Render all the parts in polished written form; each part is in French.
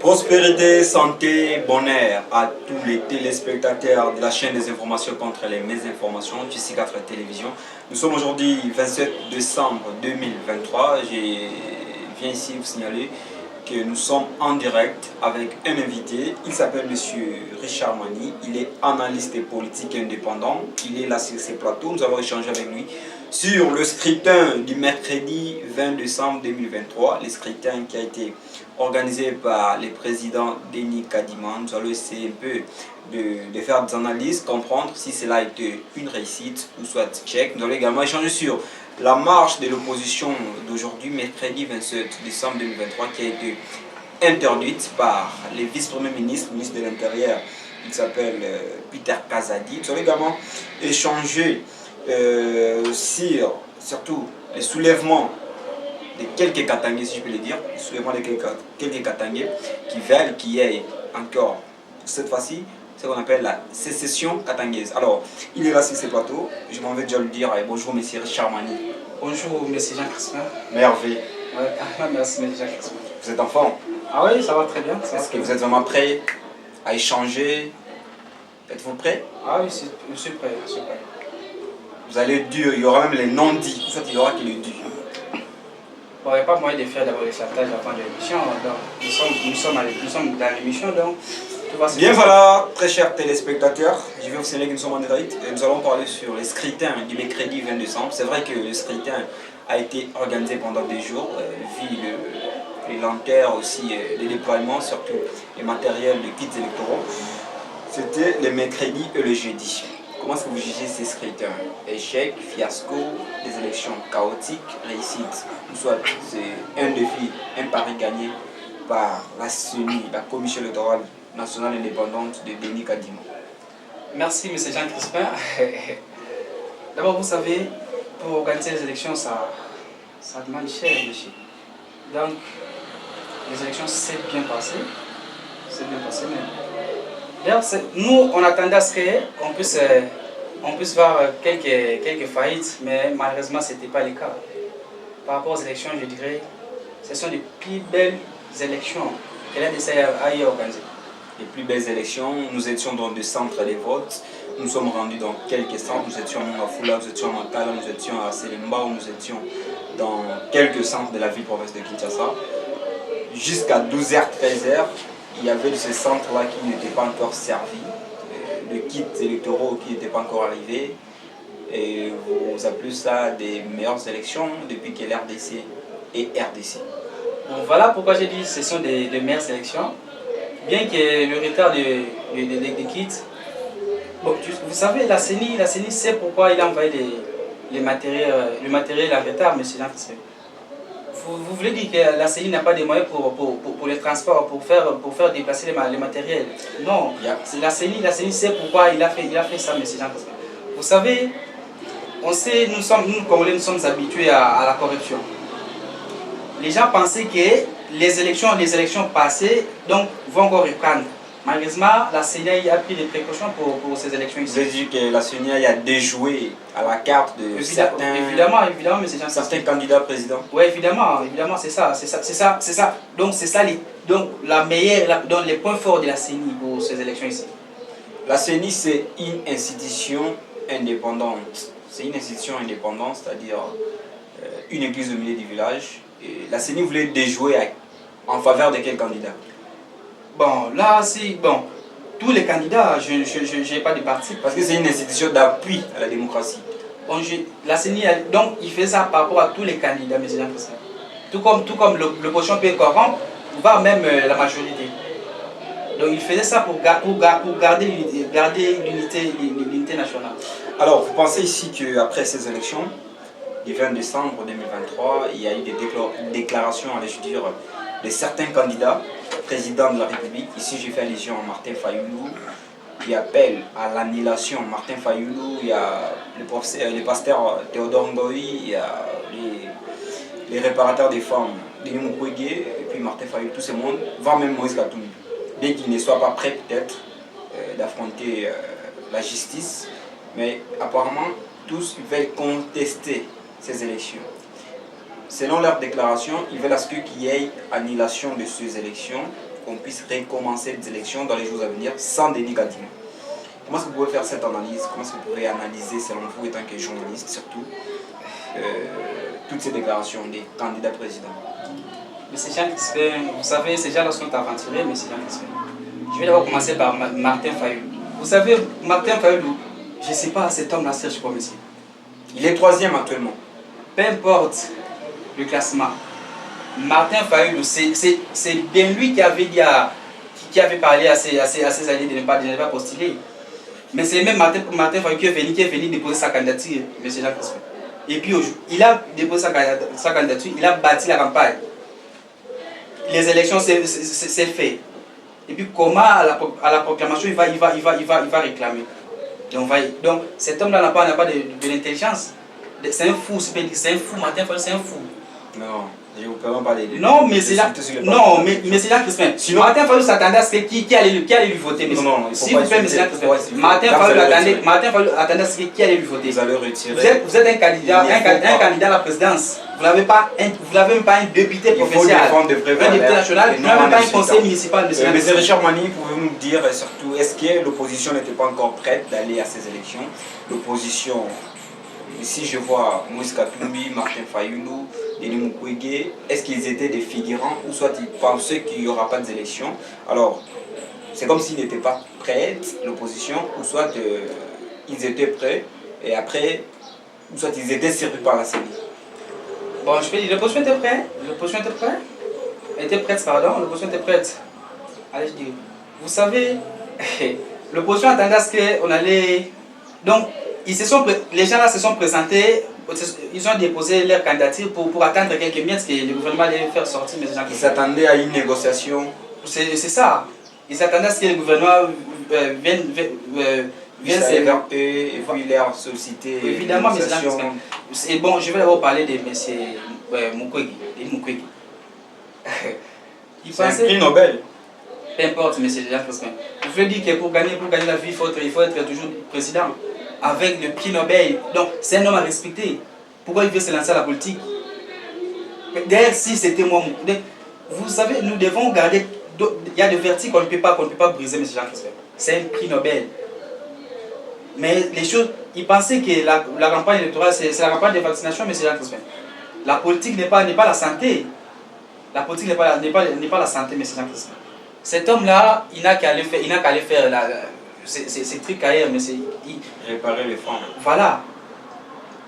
Prospérité, santé, bonheur à tous les téléspectateurs de la chaîne des informations contre les mésinformations, JC4 Télévision. Nous sommes aujourd'hui 27 décembre 2023. Je viens ici vous signaler que nous sommes en direct avec un invité. Il s'appelle Monsieur Richard Mani. Il est analyste politique indépendant. Il est là sur ces plateaux. Nous allons échanger avec lui sur le scrutin du mercredi 20 décembre 2023. Le scrutin qui a été organisé par le président Denis Kadima. Nous allons essayer un peu de faire des analyses, comprendre si cela a été une réussite ou soit check. Nous allons également échanger sur la marche de l'opposition d'aujourd'hui, mercredi 27 décembre 2023, qui a été interdite par le vice-premier ministre, ministre de l'Intérieur, il s'appelle Peter Kazadi. Nous allons également échanger sur surtout les soulèvements de quelques Katangais, si je peux le dire, le soulèvement de quelques Katangais qui veulent qu'il y ait encore, cette fois-ci, ce qu'on appelle la sécession katangaise. Alors, il est là sur ce plateau, je m'en vais déjà lui dire bonjour monsieur Richard Mani. Bonjour monsieur Jean Crispin. Merveille. Ouais, merci monsieur Jean Crispin. Vous êtes en forme? Ah oui, ça va très bien. Est-ce que vous êtes vraiment prêt à échanger? Êtes-vous prêt? Ah oui, je suis prêt, Vous allez dire, il y aura même les non-dits, en fait il y aura que les dits. Bon, il n'y a pas moyen de faire d'abord les chantages avant l'émission, donc nous sommes dans l'émission, donc tout va se Bien voilà, très chers téléspectateurs, je vais vous signaler que nous sommes en direct et nous allons parler sur les scrutins du mercredi 20 décembre. C'est vrai que le scrutin a été organisé pendant des jours, vu les lenteurs aussi, les déploiements, surtout les matériels de kits électoraux. C'était le mercredi et le jeudi. Comment est-ce que vous jugez ces scrutins? Échec, fiasco, des élections chaotiques, réussite, ou soit c'est un défi, un pari gagné par la CENI, la Commission électorale nationale indépendante de Denis Kadima? Merci monsieur Jean Crispin. D'abord, vous savez, pour organiser les élections, ça demande cher, monsieur. Donc, les élections s'est bien passées. C'est bien passé même. D'ailleurs, nous, on attendait à ce qu'on puisse voir quelques faillites, mais malheureusement, ce n'était pas le cas. Par rapport aux élections, je dirais, ce sont les plus belles élections que l'ADC a eu organisées. Les plus belles élections, nous étions dans des centres de vote, nous sommes rendus dans quelques centres, nous étions à Fula, nous étions à Makala, nous étions à Selemba, nous étions dans quelques centres de la ville-province de Kinshasa. Jusqu'à 12h, 13h, il y avait de ces centres-là qui n'étaient pas encore servis, de kits électoraux qui n'étaient pas encore arrivés. Et vous appelez ça des meilleures élections depuis que l'RDC est RDC. Bon, voilà pourquoi j'ai dit que ce sont des meilleures élections. Bien que le retard des kits, bon, vous savez, la CENI sait pourquoi il a envoyé le matériel en retard, monsieur Jean Crispin. Vous voulez dire que la CENI n'a pas de moyens pour les transports, pour faire déplacer les matériels? Non, la CENI sait pourquoi il a fait ça, monsieur Jean Crispin. Vous savez, on sait, nous Congolais, nous sommes habitués à la corruption. Les gens pensaient que les élections passées donc, vont encore reprendre. Malheureusement, la CENI a pris des précautions pour ces élections ici. Vous avez dit que la CENI a déjoué à la carte de évidemment, mais c'est certains candidats présidents. Oui, évidemment, c'est ça. Donc, c'est ça les points forts de la CENI pour ces élections ici. La CENI, c'est une institution indépendante. C'est une institution indépendante, c'est-à-dire une église au milieu du village. Et la CENI voulait déjouer en faveur de quel candidat? Bon, là, tous les candidats, je n'ai pas de parti. Parce que c'est une institution d'appui à la démocratie. Bon, la CENI, donc, il fait ça par rapport à tous les candidats, M. Jean Crispin. Tout comme l'opposition peut corrompre, voire même la majorité. Donc, il faisait ça pour garder l'unité nationale. Alors, vous pensez ici qu'après ces élections, du 20 décembre 2023, il y a eu des déclarations, allais-je dire, de certains candidats, présidents de la République. Ici, j'ai fait allusion à Martin Fayoulou, qui appelle à l'annulation. Martin Fayoulou, il y a le pasteur Théodore Ngoï, il y a les réparateurs des femmes, Denis Mukwege, et puis Martin Fayoulou, tout ce monde, voire même Moïse Katumbi. Bien qu'il ne soit pas prêt peut-être d'affronter la justice, mais apparemment, tous veulent contester ces élections. Selon leur déclaration, ils veulent à ce qu'il y ait annulation de ces élections qu'on puisse recommencer les élections dans les jours à venir sans Denis Kadima. Comment est-ce que vous pouvez faire cette analyse? Comment est-ce que vous pouvez analyser, selon vous, étant que journaliste surtout, toutes ces déclarations des candidats présidents? Mais c'est Jean Crispin, vous savez, c'est déjà lorsqu'on t'a aventuré, mais c'est Jean Crispin. Je vais d'abord commencer par Martin Fayulu. Vous savez, Martin Fayulu, je ne sais pas, cet homme-là cherche quoi, monsieur. Il est 3e actuellement. Peu importe le classement. Martin Fayulu, c'est bien lui qui avait dit qui avait parlé à ses alliés de ne pas postuler. Mais c'est même Martin Fayulu qui est venu déposer sa candidature, M. Jacques Crispin. Et puis il a déposé sa candidature, il a bâti la campagne. Les élections, c'est fait. Et puis comment à la proclamation, il va réclamer. Donc cet homme-là n'a pas de l'intelligence. C'est un fou, c'est un fou, Martin Fayulu, c'est un fou. Non, je ne vous peux pas parler de... Non, mais c'est là. Non, mais c'est là Crispin. Sinon, Martin Fayulu s'attendait à ce qui allait lui voter. Mais non, s'il vous plaît, mais c'est là Crispin. Martin Fayulu attendait à ce qui allait lui voter. Vous allez retirer. Vous êtes un candidat à la présidence. Vous n'avez même pas un député provincial, un député national, vous n'avez même pas un conseil municipal. Mais Richard Mani, pouvez-vous nous dire surtout, est-ce que l'opposition n'était pas encore prête d'aller à ces élections? L'opposition, ici je vois Moïse Katumbi, Martin Fayulu, Denis Mukwege, est-ce qu'ils étaient des figurants ou soit ils pensaient qu'il n'y aura pas d'élections? Alors, c'est comme s'ils n'étaient pas prêts, l'opposition, ou soit ils étaient prêts et après, ou soit ils étaient servis par la CENI. Bon, je peux dire, l'opposition était prête. L'opposition était prête. L'opposition était prête. Allez, je dis. Vous savez, l'opposition attendait à ce qu'on allait. Donc, les gens là se sont présentés, ils ont déposé leur candidature pour attendre quelques miettes que le gouvernement allait faire sortir. Mais ils s'attendaient à une négociation. C'est ça. Ils s'attendaient à ce que le gouvernement vienne vers eux et puis leur solliciter. Évidemment, mais bon, je vais d'abord parler de M. Mukwege. C'est un prix Nobel. Peu importe, M. Jacques Crispin. Je veux dire que pour gagner la vie, il faut être toujours président. Avec le prix Nobel. Donc, c'est un homme à respecter. Pourquoi il veut se lancer à la politique? D'ailleurs, si c'était moi, vous savez, nous devons garder. Il y a des vertus qu'on ne peut pas briser, M. Jacques Crispin. C'est un prix Nobel. Mais les choses, ils pensaient que la campagne électorale, c'est la campagne de vaccination, mais c'est la Crispin. La politique n'est pas la santé. La politique n'est pas la santé, mais c'est la Crispin. Cet homme-là, il n'a qu'à aller faire ces trucs ailleurs, mais c'est... Réparer les fonds. Voilà.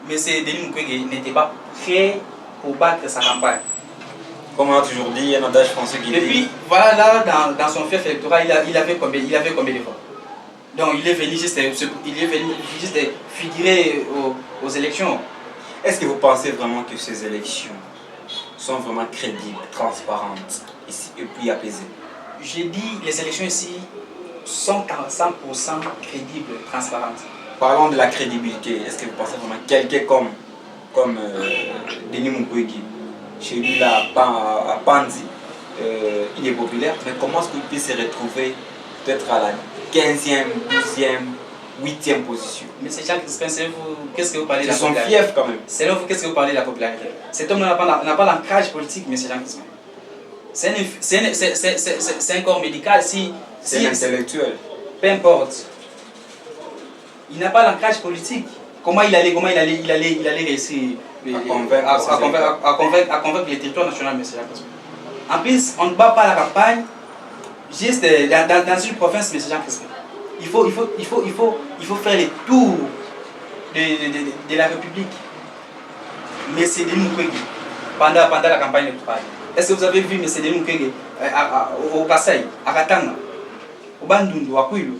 Mais Denis Mukwege n'était pas prêt pour battre sa campagne. Comme on a toujours dit, il y a un adage français qui dit... Et puis, voilà, là, dans son fief électoral, il avait combien de voix? Donc il est venu juste figurer aux élections. Est-ce que vous pensez vraiment que ces élections sont vraiment crédibles, transparentes et puis apaisées? J'ai dit les élections ici sont 100% crédibles, transparentes. Parlons de la crédibilité. Est-ce que vous pensez vraiment quelqu'un comme Denis Mukwege, chez lui là, à Panzi, il est populaire, mais comment est-ce qu'il peut se retrouver peut-être à la 15e, 12e, 8e position? Mais c'est Jacques Crispin, qu'est-ce que vous parlez de la popularité? C'est son fief quand même. Selon vous, qu'est-ce que vous parlez de la popularité? Cet homme n'a pas l'ancrage politique, mais c'est Jacques Crispin. C'est un corps médical. C'est un intellectuel. Peu importe. Il n'a pas l'ancrage politique. Comment il allait réussir à convaincre les territoires nationaux, mais c'est Jacques Crispin. En plus, on ne bat pas la campagne. Juste dans une province, mais c'est Jean Crispin. Il faut faire les tours de la République. Mais c'est Denis Mukwege pendant la campagne électorale. Est-ce que vous avez vu M. Denis Mukwege au Kasaï, à Katanga, au Bandundu, à Kouilou?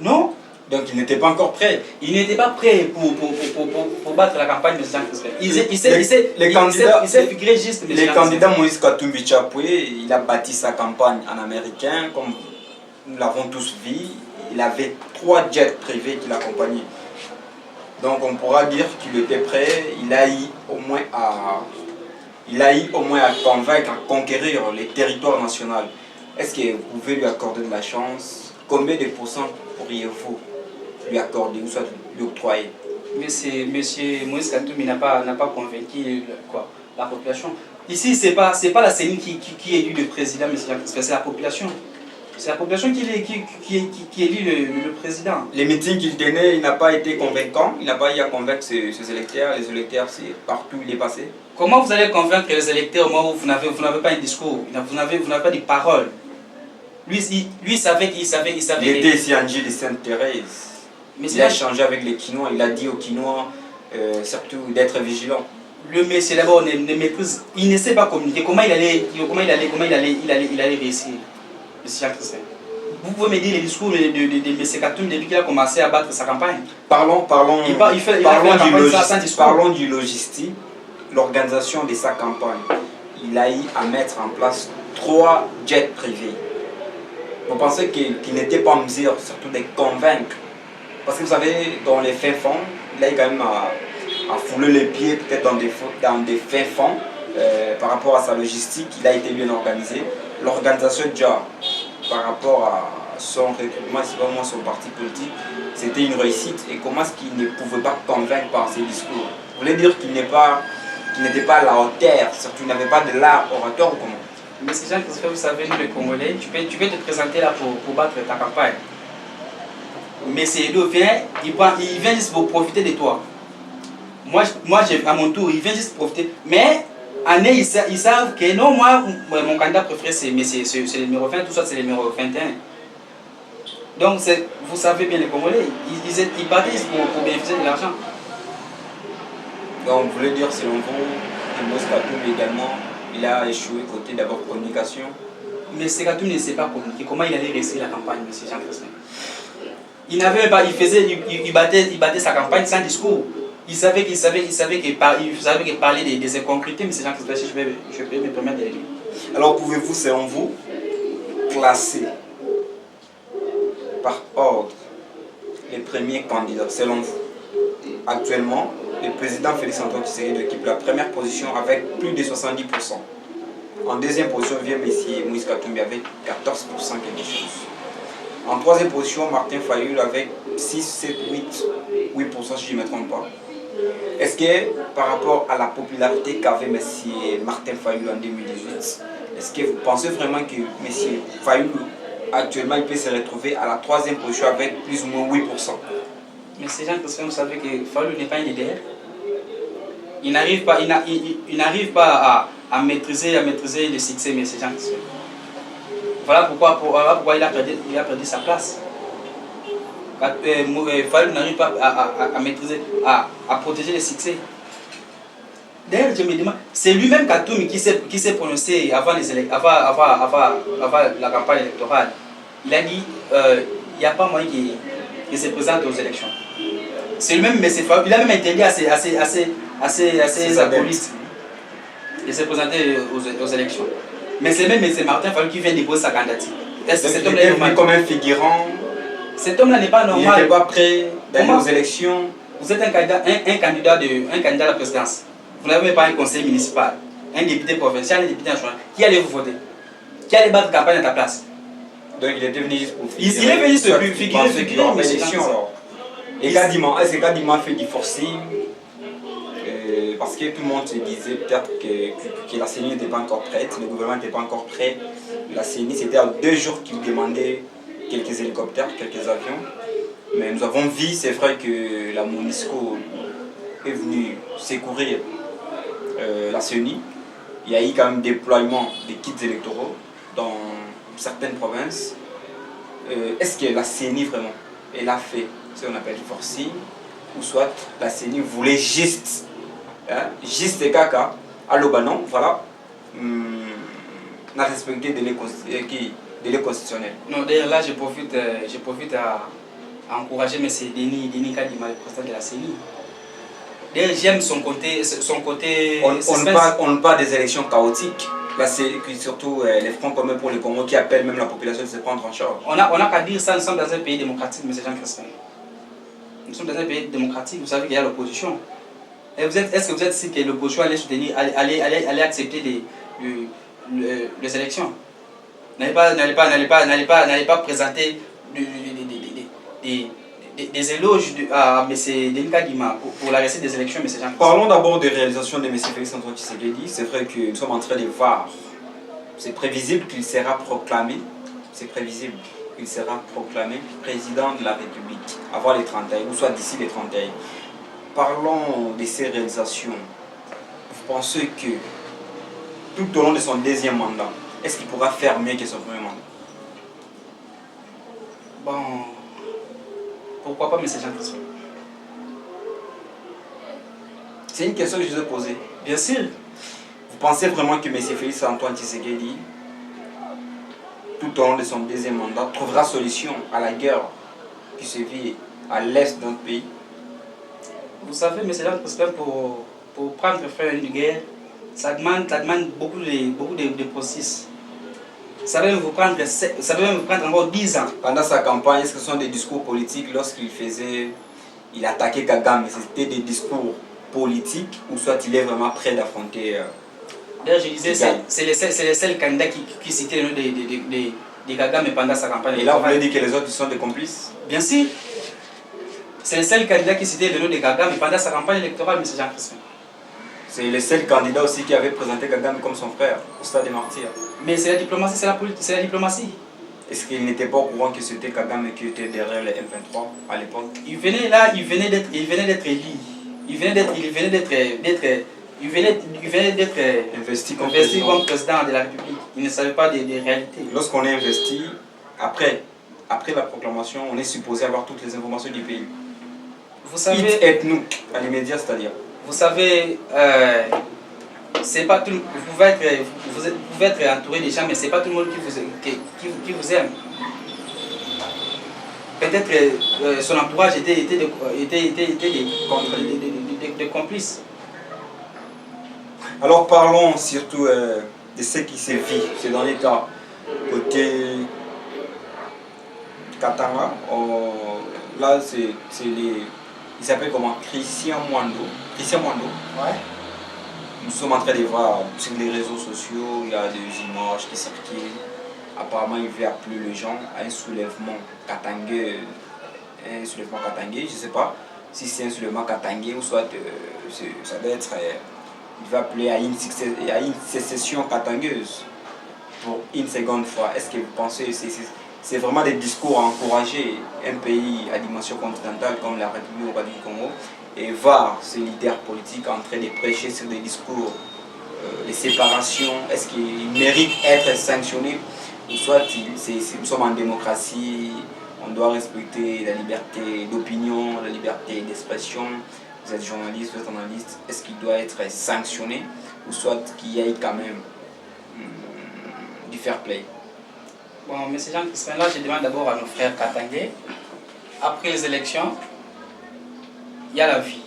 Non. Donc il n'était pas encore prêt. Il n'était pas prêt pour battre la campagne de Jean Crispin. Il s'est figuré juste. Les candidats Moïse Katumbi Chapwe, il a bâti sa campagne en américain, comme nous l'avons tous vu. Il avait 3 jets privés qui l'accompagnaient. Donc on pourra dire qu'il était prêt. Il a eu au moins à convaincre, à conquérir les territoires nationaux. Est-ce que vous pouvez lui accorder de la chance? Combien de pourcents pourriez-vous lui accorder ou soit lui octroyer? Monsieur Moïse Katumbi n'a pas convaincu la population. Ici, c'est pas la CENI qui élit le président, mais c'est la population. C'est la population qui élit le président. Les meetings qu'il tenait, il n'a pas été convaincant, il n'a pas eu à convaincre ces électeurs. Les électeurs, c'est partout où il est passé. Comment vous allez convaincre les électeurs au moment où vous n'avez pas un discours, vous n'avez pas de paroles? Lui, il savait qu'il savait. Il était ici en Gilles de Sainte-Thérèse. Il a échangé avec les Quinois, il a dit aux Quinois surtout d'être vigilants. Le monsieur d'abord ne maîtrise, il ne sait pas communiquer. Comment il allait réussir, monsieur Jacques Christin? Vous pouvez me dire les discours de M. Katoum depuis qu'il a commencé à battre sa campagne? Parlons du logistique, l'organisation de sa campagne. Il a eu à mettre en place 3 jets privés. Vous pensez qu'il n'était pas en mesure surtout de convaincre? Parce que vous savez, dans les fins fonds, il a eu quand même à fouler les pieds peut-être dans des fins fonds par rapport à sa logistique. Il a été bien organisé. L'organisation déjà par rapport à son recrutement, c'est vraiment son parti politique, c'était une réussite. Et comment est-ce qu'il ne pouvait pas convaincre par ses discours? Vous voulez dire qu'il n'était pas à la hauteur, surtout il n'avait pas de l'art orateur ou comment? Mais ces gens, vous savez, nous les Congolais, tu peux te présenter là pour battre ta campagne. Mais c'est Edo vient, il vient juste pour profiter de toi. Moi à mon tour, il vient juste profiter. Mais ils savent que non, moi, mon candidat préféré, c'est le numéro 20, tout ça, c'est le numéro 21. Donc, vous savez bien, les Congolais, ils bâtissent pour bénéficier de l'argent. Donc, vous voulez dire, selon vous, que Moïse Katoum également, il a échoué côté d'abord communication? Mais Moïse Katoum ne sait pas communiquer. Comment il allait réussir la campagne, M. Jean Christin? Il n'avait pas, il battait sa campagne sans discours. Il savait que parler des incongruités, mais c'est Jean Christin, je vais me permettre de le dire. Alors, pouvez-vous, selon vous, classer par ordre les premiers candidats, selon vous? Actuellement, le président Félix Antoine Tshisekedi occupe la première position avec plus de 70%. En deuxième position vient M. Moïse Katumbi avec 14% quelque chose. En troisième position, Martin Fayulu avec 6, 7, 8% si je ne me trompe pas. Est-ce que par rapport à la popularité qu'avait M. Martin Fayulu en 2018, est-ce que vous pensez vraiment que M. Fayulu actuellement il peut se retrouver à la troisième position avec plus ou moins 8%? Mais ces gens, parce que vous savez que Fayulu n'est pas un leader. Il n'arrive pas à maîtriser le succès, mais ces gens. Voilà pourquoi il a perdu sa place. Fayulu n'arrive pas à maîtriser, à protéger le succès. D'ailleurs, je me demande, c'est lui-même Katoum qui s'est prononcé avant la campagne électorale. Il a dit il n'y a pas moyen qu'il se présente aux élections. C'est lui-même, mais il a même interdit à ses acolytes de se présenter aux élections. Mais c'est même M. Martin Fayulu qui vient déposer sa candidature. Est-ce que cet homme-là est normal comme un figurant? Cet homme-là n'est pas normal. Il n'était pas prêt d'aller aux élections. Vous êtes un candidat à la présidence. Vous n'avez même pas un conseil municipal, un député provincial, un député national. Qui allez vous voter? Qui allait battre campagne à ta place? Donc il était venu juste pour figurer. Il est venu se figurer aux élections. Et Kadima fait du forcing. Parce que tout le monde se disait peut-être que la CENI n'était pas encore prête, le gouvernement n'était pas encore prêt. La CENI, c'était à 2 jours qu'il demandait quelques hélicoptères, quelques avions. Mais nous avons vu, c'est vrai que la MONUSCO est venue secourir la CENI. Il y a eu quand même déploiement des kits électoraux dans certaines provinces. Est-ce que la CENI vraiment, elle a fait ce qu'on appelle du forcing, ou soit la CENI voulait juste des caca, alors non, voilà, n'a respecté des délais constitutionnels. Non, d'ailleurs là je profite à encourager M. Denis Kadima, le président de la CENI. D'ailleurs j'aime son côté. On ne parle des élections chaotiques. Là, c'est surtout les Francs communs pour les Congo qui appellent même la population de se prendre en charge. On a qu'à dire ça, nous sommes dans un pays démocratique, M. Jean Christin. Nous sommes dans un pays démocratique, vous savez qu'il y a l'opposition. Est-ce que vous êtes sûr que l'opposition allait soutenir, allait accepter les élections? N'allez pas présenter des éloges à M. Denis Kadima pour la réussite des élections, M. Jean. Parlons d'abord des réalisations de M. Félix Antoine Tshisekedi. C'est vrai que nous sommes en train de voir. C'est prévisible qu'il sera proclamé. C'est prévisible qu'il sera proclamé président de la République avant les 31, ou soit d'ici les 31. Parlons de ces réalisations. Vous pensez que tout au long de son deuxième mandat, est-ce qu'il pourra faire mieux que son premier mandat? Bon, pourquoi pas M. Jean-Christophe? C'est une question que je vous ai posée. Bien sûr. Vous pensez vraiment que M. Félix Antoine Tshisekedi, tout au long de son deuxième mandat, trouvera solution à la guerre qui se vit à l'est de notre pays? Vous savez, M. Jean-Christophe, pour prendre fin à une guerre, ça demande beaucoup de processus. Ça va même vous prendre encore 10 ans. Pendant sa campagne, est-ce que ce sont des discours politiques il attaquait Kagame, c'était des discours politiques ou soit il est vraiment prêt d'affronter D'ailleurs, je disais, c'est les seuls candidats qui citaient le nom de Kagame pendant sa campagne. Et là, vous voulez dire que les autres sont des complices? Bien sûr. C'est le seul candidat qui citait le nom de Kagame pendant sa campagne électorale, M. Jean-Christophe. C'est le seul candidat aussi qui avait présenté Kagame comme son frère au stade des martyrs. Mais c'est la diplomatie, c'est la politique, c'est la diplomatie. Est-ce qu'il n'était pas au courant que c'était Kagame qui était derrière les M23 à l'époque? Il venait d'être élu. Il venait d'être investi comme président de la République. Il ne savait pas des réalités. Lorsqu'on est investi, après la proclamation, on est supposé avoir toutes les informations du pays. Vous savez, êtes-nous à l'immédiat, c'est-à-dire? Vous savez, c'est pas tout, vous pouvez être entouré des gens, mais c'est pas tout le monde qui vous aime. Peut-être son entourage était des complices. Alors parlons surtout de ce qui se vit ces derniers temps côté Katanga. Là, il s'appelle comment? Christian Mwando. Ouais. Nous sommes en train de voir sur les réseaux sociaux, il y a des images qui circulent. Apparemment, il veut appeler les gens à un soulèvement katangais. Je ne sais pas si c'est un soulèvement katangais ou soit ça doit être. Il va appeler à une sécession katangueuse pour une seconde fois. Est-ce que vous pensez que c'est vraiment des discours à encourager un pays à dimension continentale comme la République du Congo et voir ces leaders politiques en train de prêcher sur des discours de séparation? Est-ce qu'ils méritent d'être sanctionnés ou soit nous sommes en démocratie, on doit respecter la liberté d'opinion, la liberté d'expression? Vous êtes journaliste, vous êtes analyste, est-ce qu'il doit être sanctionné ou soit qu'il y ait quand même du fair play? Bon, M. Jean-Christophe, là, je demande d'abord à nos frères katangais. Après les élections, il y a la vie.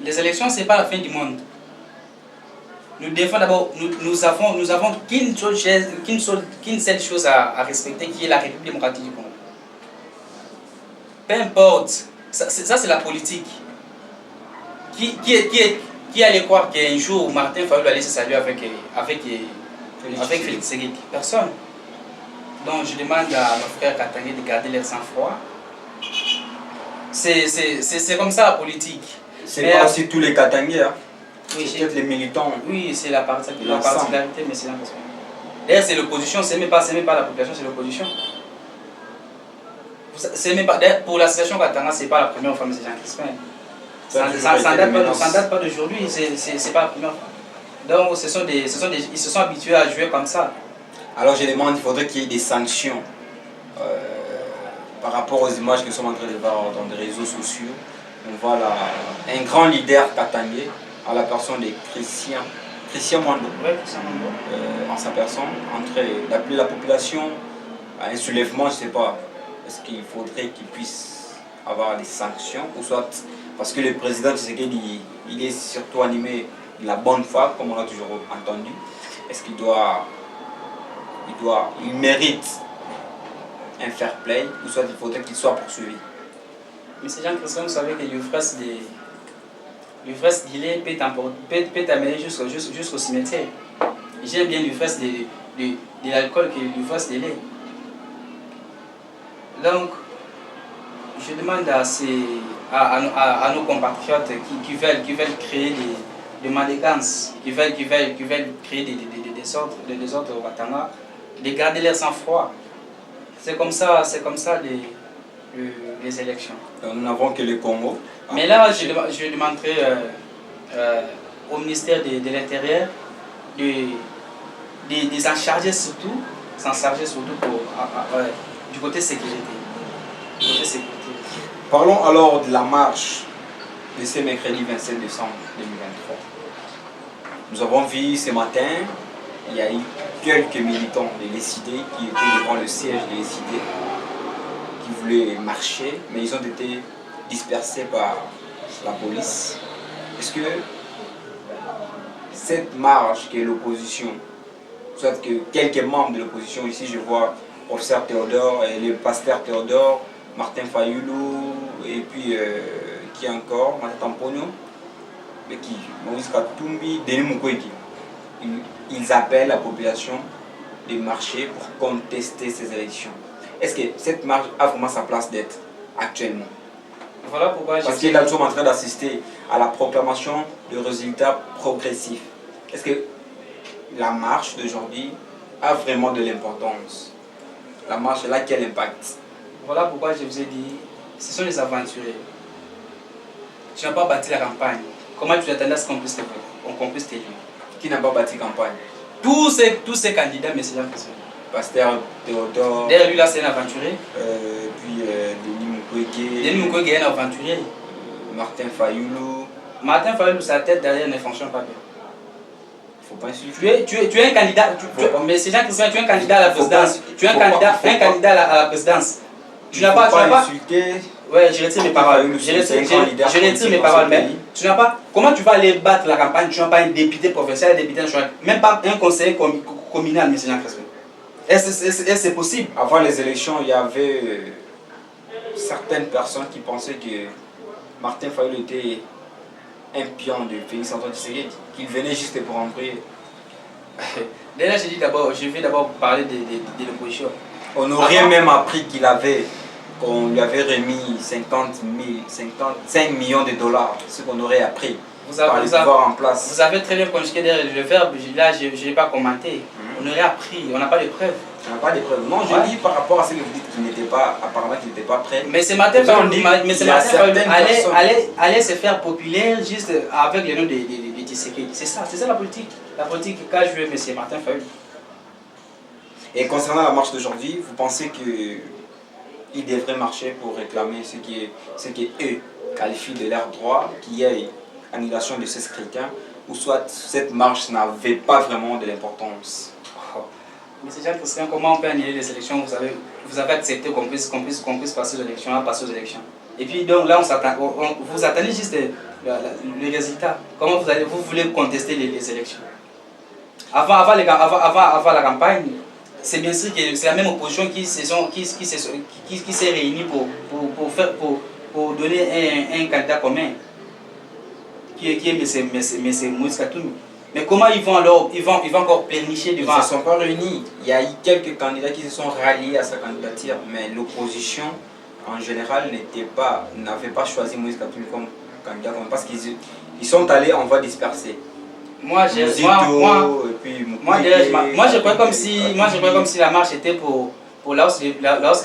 Les élections, ce n'est pas la fin du monde. Nous défendons d'abord, nous avons qu'une seule chose à respecter, qui est la République démocratique du Congo. Peu importe, ça c'est la politique. Qui allait croire qu'un jour Martin Fayulu allait se saluer avec Félix Tshisekedi? Personne. Donc je demande à nos frères katangais de garder leur sang-froid. C'est comme ça la politique. C'est pas aussi tous les Katangais, hein? Oui, c'est peut-être les militants. Oui, c'est la particularité, mais c'est l'impression. D'ailleurs, c'est l'opposition, c'est même pas la population, c'est l'opposition. Pour l'association Katanga, c'est pas la première fois, M. Jean-Christophe. Ça ne date pas d'aujourd'hui, c'est pas la première fois. Donc, ils se sont habitués à jouer comme ça. Alors, je demande, il faudrait qu'il y ait des sanctions par rapport aux images que nous sommes en train de voir dans les réseaux sociaux. On voit un grand leader katangais, à la personne de Christian Mwando, en sa personne, en train d'appeler la population à un soulèvement, je ne sais pas. Est-ce qu'il faudrait qu'il puisse avoir des sanctions ou soit parce que le président Tshisekedi, il est surtout animé de la bonne foi, comme on l'a toujours entendu. Est-ce qu'il il mérite un fair play ou soit il faudrait qu'il soit poursuivi? Monsieur Jean-Christophe, vous savez que l'ivresse d'îlet peut t'amener jusqu'au cimetière. J'aime bien l'ivresse de l'alcool que l'ivresse de lait. Donc, je demande à nos compatriotes qui veulent créer des manigance, qui veulent créer des désordres au Batanga, de garder leur sang-froid. C'est comme ça les élections. Nous n'avons que le Congo. Mais là, je demanderai au ministère de l'Intérieur de s'en charger surtout du côté sécurité. Parlons alors de la marche de ce mercredi 27 décembre 2023. Nous avons vu ce matin, il y a eu quelques militants de l'ECD qui étaient devant le siège de l'ECD, qui voulaient marcher, mais ils ont été dispersés par la police. Est-ce que cette marche que l'opposition, soit que quelques membres de l'opposition, ici je vois professeur Théodore et le pasteur Théodore, Martin Fayoulou, et puis qui encore, Martin Tampogno, mais qui, Maurice Katumbi, Denis Mukwege, ils appellent la population de marcher pour contester ces élections. Est-ce que cette marche a vraiment sa place d'être actuellement? Voilà pourquoi parce que là nous sommes en train d'assister à la proclamation de résultats progressifs. Est-ce que la marche d'aujourd'hui a vraiment de l'importance? La marche, elle a quel impact? Voilà pourquoi je vous ai dit, ce sont les aventuriers. Tu n'as pas bâti la campagne. Comment tu attendais à ce qu'on puisse t'élire? Qui n'a pas bâti campagne? Tous ces candidats, mais c'est l'impression. Pasteur Théodore. D'ailleurs, lui là, c'est un aventurier. Puis Denis Mukwege. Denis Mukwege est un aventurier. Martin Fayoulou. Martin Fayoulou, sa tête derrière ne fonctionne pas bien. Faut pas insulter. Tu es un candidat. Mais c'est Jean-Christian, tu es un candidat à la présidence. Tu es un candidat à la présidence. Tu n'as pas insulté. Ouais, je retire mes paroles. Je retire mes paroles. Mais tu n'as pas. Comment tu vas aller battre la campagne? Tu n'as pas un député provincial, un député national, même pas un conseiller communal, M. Jean-Christian. Est-ce que c'est possible? Avant les élections, il y avait certaines personnes qui pensaient que Martin Fayoulou était un pion de Félix Antoine Tshisekedi, qu'il venait juste pour entrer. Déjà, je vais d'abord parler de l'opposition. On aurait même appris qu'on lui avait remis 55 millions de dollars, ce qu'on aurait appris par le pouvoir en place. Vous avez très bien conjugué le verbe, là je n'ai pas commenté. On aurait appris, on n'a pas de preuves. On n'a pas de preuves. Non, je dis par rapport à ce que vous dites qu'il n'était pas, apparemment qu'il n'était pas prêt. Mais ce matin, allait se faire populaire juste avec le nom de Tshisekedi. C'est ça la politique. La politique qu'a joué M. Martin Fayoulou. Et concernant la marche d'aujourd'hui, vous pensez qu'ils devraient marcher pour réclamer ce qui eux qualifient de leur droit, qu'il y ait annulation de ces scrutins, ou soit cette marche n'avait pas vraiment de l'importance? Mais c'est Jean-Christian, comment on peut annuler les élections? Vous avez accepté qu'on puisse passer aux élections, Et puis donc là, vous attendez juste le résultat. Comment vous voulez contester les élections? Avant la campagne, c'est bien sûr que c'est la même opposition qui s'est réunie pour donner un candidat commun, qui est M. Moïse Katumbi. Mais comment ils vont encore plénicher devant? Ils ne se sont pas réunis. Il y a eu quelques candidats qui se sont ralliés à sa candidature, mais l'opposition en général n'avait pas choisi Moïse Katumbi comme candidat, parce qu'ils sont allés en voie dispersée. Moi je crois comme si la marche était pour la hausse des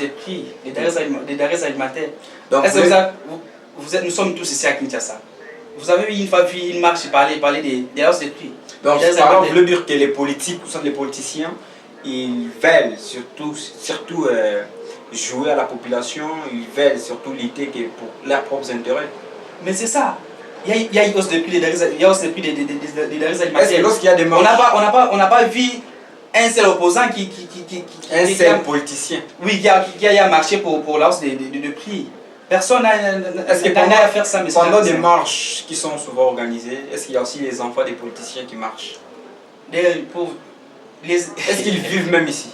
prix des denrées alimentaires. Donc nous sommes tous ici à Kinshasa. Vous avez une fois vu une marche parler des hausses des prix. Donc je veux dire que les politiques, ou les politiciens, ils veulent surtout jouer à la population, ils veulent surtout lutter pour leurs propres intérêts. Mais c'est ça. Il y a une hausse de prix des denrées alimentaires. Lorsqu'il y a des marches, on n'a pas vu un seul opposant un seul politicien. Oui, qui a marché pour la hausse de prix. Personne n'a à faire ça. Mais pendant des marches qui sont souvent organisées, est-ce qu'il y a aussi les enfants des politiciens qui marchent? Est-ce qu'ils vivent même ici?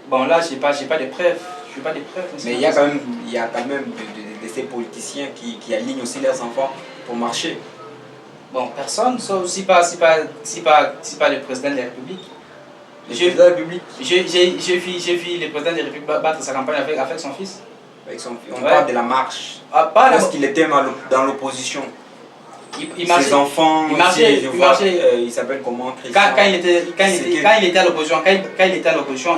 Bon, là, je n'ai pas de preuves. Mais il y a quand même de ces politiciens qui alignent aussi leurs enfants pour marcher. Bon, personne, sauf si pas le président de la République. Le président de la République? J'ai vu le président de la République battre sa campagne avec son fils. On parle de la marche. Lorsqu'il était dans l'opposition. Il marchait, ses enfants, il s'appelle comment, Christian. Quand il était à l'opposition,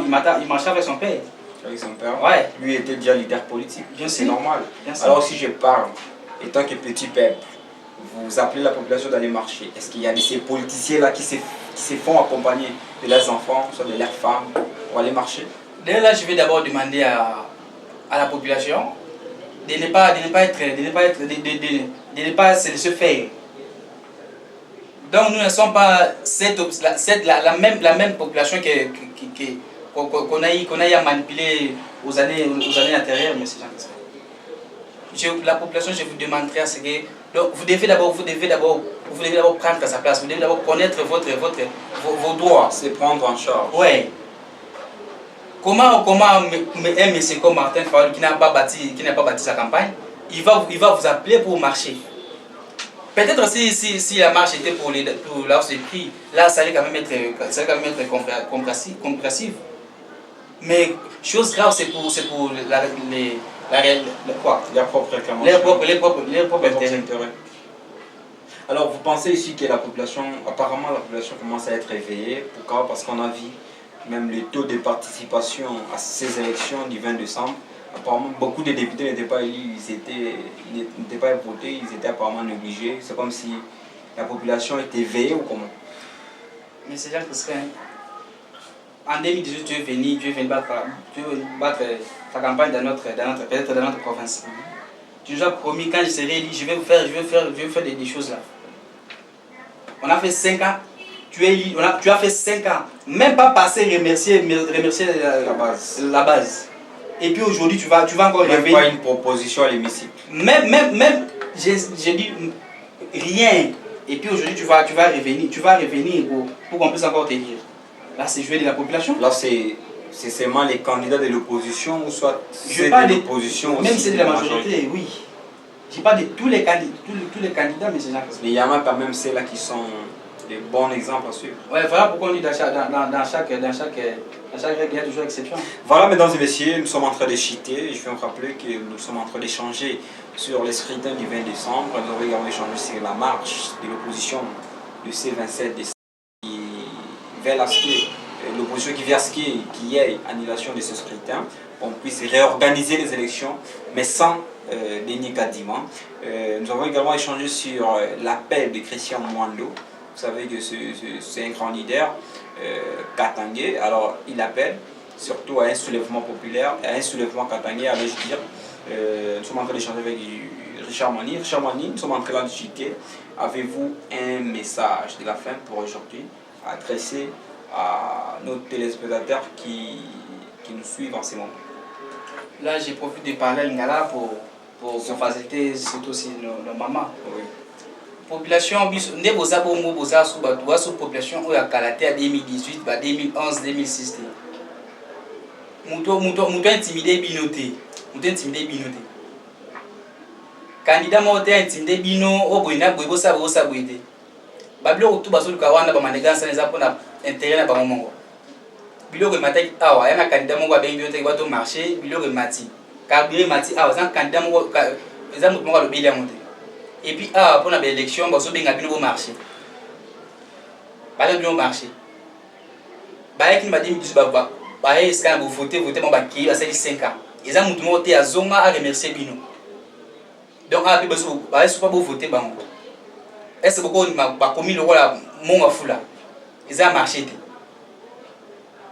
il marchait avec son père. Avec son père. Ouais. Lui était déjà leader politique. C'est normal. Bien sûr. Alors si je parle, étant que petit peuple, vous appelez la population d'aller marcher. Est-ce qu'il y a ces politiciens-là qui se font accompagner de leurs enfants, soit de leurs femmes, pour aller marcher? D'ailleurs, là, je vais d'abord demander à la population de ne pas se laisser faire. Donc nous ne sommes pas la même population qu'on a eu à manipuler aux années antérieures, monsieur Jean. La population, je vous demanderai à ce que donc, vous devez d'abord prendre sa place, vous devez d'abord connaître vos droits. C'est prendre en charge. Oui. Comment un monsieur comme Martin Fayol qui n'a pas bâti sa campagne, il va vous appeler pour marcher. Peut-être si la marche était pour la hausse des prix, là ça allait quand même être compréhensif. Mais chose grave, c'est pour leur propre réclamation. Les propres intérêts. Alors vous pensez ici que apparemment la population commence à être éveillée. Pourquoi? Parce qu'on a vu même le taux de participation à ces élections du 20 décembre. Apparemment, beaucoup de députés n'étaient pas élus, ils n'étaient pas votés, ils étaient apparemment négligés. C'est comme si la population était éveillée ou comment? Mais c'est Jacques Christin. En 2018, tu es venu battre ta campagne peut-être dans notre province. Tu nous as promis, quand je serai élu, je vais faire des choses là. On a fait 5 ans. Tu as fait 5 ans. Même pas passer remercier la base. Et puis aujourd'hui, tu vas encore revenir. Même pas une proposition à l'hémicycle. Même j'ai dit rien. Et puis aujourd'hui, tu vas revenir pour qu'on puisse encore te dire. Là, c'est jouer de la population. Là, c'est seulement les candidats de l'opposition ou soit ceux de l'opposition aussi. Même c'est de la majorité, oui. Je ne dis pas de tous les candidats, mais c'est Jacques. Mais il y en a quand même ceux-là qui sont des bons exemples à suivre. Ouais, voilà pourquoi on dit dans chaque règle, il y a toujours exception. Voilà, mesdames et messieurs, nous sommes en train de chiter. Je vais vous rappeler que nous sommes en train d'échanger sur les scrutins du 20 décembre. Nous avons également échangé sur la marche de l'opposition du C27 décembre qui veut l'opposition qui veut qu'il y ait annulation de ce scrutin, qu'on puisse réorganiser les élections, mais sans dénicatement. Nous avons également échangé sur l'appel de Christian Mwando. Vous savez que c'est un grand leader katangais, alors il appelle surtout à un soulèvement populaire, à un soulèvement katangais, allais-je dire. Nous sommes en train d'échanger avec Richard Mani. Richard Mani, nous sommes en train de discuter. Avez-vous un message de la fin pour aujourd'hui à adresser à nos téléspectateurs qui nous suivent en ce moment? Là, j'ai profité de parler à Lingala pour faciliter surtout aussi nos mamans. Oui. Population, ne boza bongo boza sous population ou à Kalaté à 2018, 2011, 2006. Mouton intimidé binoté. Candidat moté intimidé bino au boina boibo sa boité. Bablo tout baso kawana ba manégansa les apona intérêt na ba mongo. Bilo que matai awa yana candidat mongo ba binoté ba to marché, bilo que mati. Kabiri mati awa san candidat mongo ezam mongo lo bilia monté. Et puis, pour l'élection, il y a un marché. Il y a un marché. Il y a un voter, il y a 5 ans. Ils ont voté à Zonga à remercier Bino. Donc, il y a pas voter. Est-ce que vous avez commis le rôle à mon foula? Ils ont marché.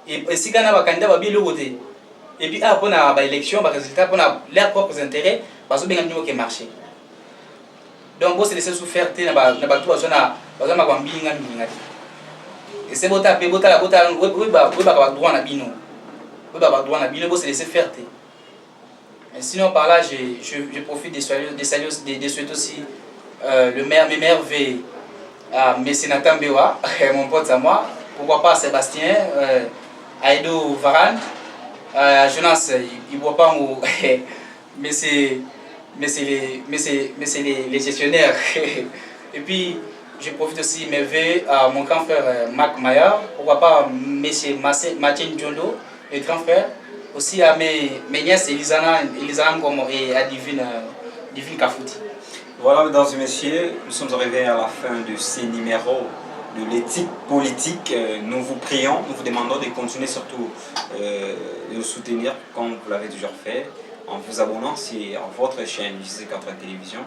Et si vous avez un candidat, vous voter. Et puis, pour l'élection, résultat, pour leurs propres intérêts, il y a un marché. Donc, vous laissez souffrir et c'est droit faire. Sinon, par là, je profite de souhaiter aussi mes meilleurs vœux à M. Nathan Bewa, mon pote à moi, pourquoi pas à Sébastien, à Edo Varane, à Jonas, il ne voit pas mais c'est les gestionnaires. Et puis, je profite aussi de mes vœux à mon grand frère Marc Maillard, pourquoi pas M. Mathieu Djondo, le grand frère, aussi à mes nièces Elisana Ngomo et à Divine Kafouti. Voilà, mesdames et messieurs, nous sommes arrivés à la fin de ces numéros de l'éthique politique. Nous vous prions, nous vous demandons de continuer surtout de nous soutenir comme vous l'avez toujours fait, en vous abonnant sur votre chaîne JC4 Télévision.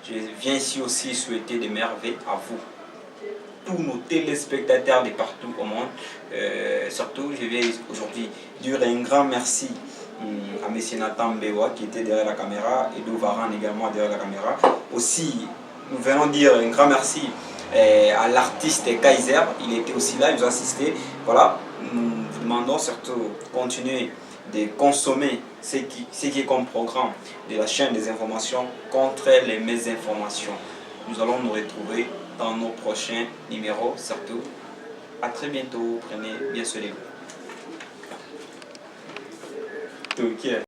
Je viens ici aussi souhaiter des merveilles à vous, tous nos téléspectateurs de partout au monde. Surtout, je vais aujourd'hui dire un grand merci à M. Nathan Bewa qui était derrière la caméra et Dovaran également derrière la caméra. Aussi, nous venons dire un grand merci à l'artiste Kaiser, il était aussi là, il nous a assisté. Voilà, nous vous demandons surtout de continuer de consommer ce qui est comme programme de la chaîne des informations contre les mésinformations. Nous allons nous retrouver dans nos prochains numéros, surtout. À très bientôt, prenez bien soin de vous.